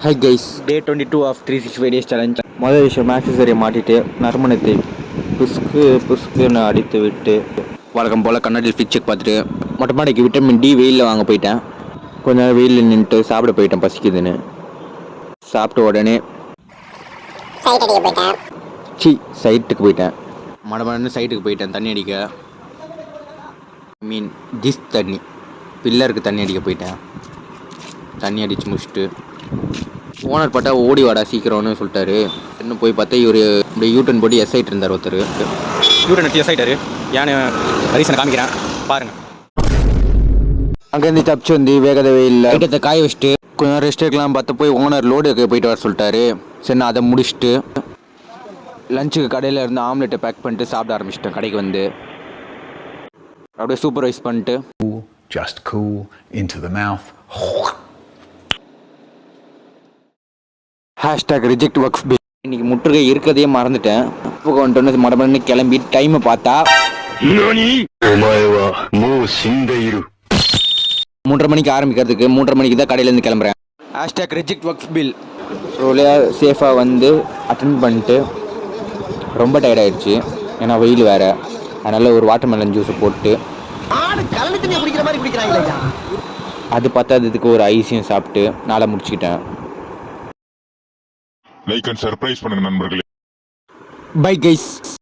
High guys, day 22 of 365 days challenge. முதல் விஷயம் ஆக்சஸரியை மாட்டிட்டு நறுமணத்தை புஸ்குன்னு அடித்து விட்டு வழக்கம் போல் கண்ணாடியில் ஃபிட் செக் பார்த்துட்டு மொட்டை மாடிக்கு விட்டமின் டி வெயிலில் வாங்க போயிட்டேன். கொஞ்ச நேரம் வெயிலில் நின்றுட்டு சாப்பிட போயிட்டேன் பசிக்குதுன்னு. சாப்பிட்ட உடனே சைட்டுக்கு போயிட்டேன். மடமடன்னு சைட்டுக்கு போயிட்டேன் தண்ணி அடிக்க. தண்ணி பில்லருக்கு தண்ணி அடிக்க போயிட்டேன். தண்ணி அடித்து முடிச்சுட்டு ஓனர் பார்த்தா ஓடி வாடா சீக்கிரம்னு சொல்லிட்டாரு. இன்னும் போய் பார்த்தா இவர் இப்படி யூட்டன் போட்டு எஸ் ஆகிட்டு இருந்தார். ஒருத்தர் யூட்டன் எடுத்து எஸ் ஆகிட்டாரு. ஏன்னு ரீசனை காமிக்கிறேன் பாருங்கள். அங்கேருந்து தப்பிச்சு வந்து வேகத வெயிலில் ஐட்டத்தை காய வச்சுட்டு கொஞ்சம் ரெஸ்ட் எடுக்கலாம் பார்த்தா போய் ஓனர் லோடு போயிட்டு வர சொல்லிட்டாரு. சரி நான் அதை முடிச்சுட்டு லஞ்சுக்கு கடையில் இருந்து ஆம்லெட்டை பேக் பண்ணிட்டு சாப்பிட ஆரம்பிச்சிட்டேன். கடைக்கு வந்து அப்படியே சூப்பர்வைஸ் பண்ணிட்டு just cool into the mouth. #reject works bill. இன்னைக்கு முற்றுகை இருக்கிறதையே மறந்துட்டேன். இப்போ கொண்டு மடமடன்னு கிளம்பி டைமை பார்த்தா 3:30 மணிக்கு ஆரம்பிக்கிறதுக்கு 3:30 மணிக்கு தான் கடையிலேருந்து கிளம்புறேன். #reject works bill. ரோலையாக சேஃபாக வந்து அட்டன் பண்ணிட்டு ரொம்ப டயர்டாயிடுச்சு. ஏன்னா வெயில் வேறு. அதனால் ஒரு வாட்டர்மெலன் ஜூஸை போட்டு அது பத்தாததுக்கு ஒரு ஐஸையும் சாப்பிட்டு நாளை முடிச்சுக்கிட்டேன். லைக் அண்ட் சர்ப்ரைஸ் பண்ணுங்க நண்பர்களே. Bye guys.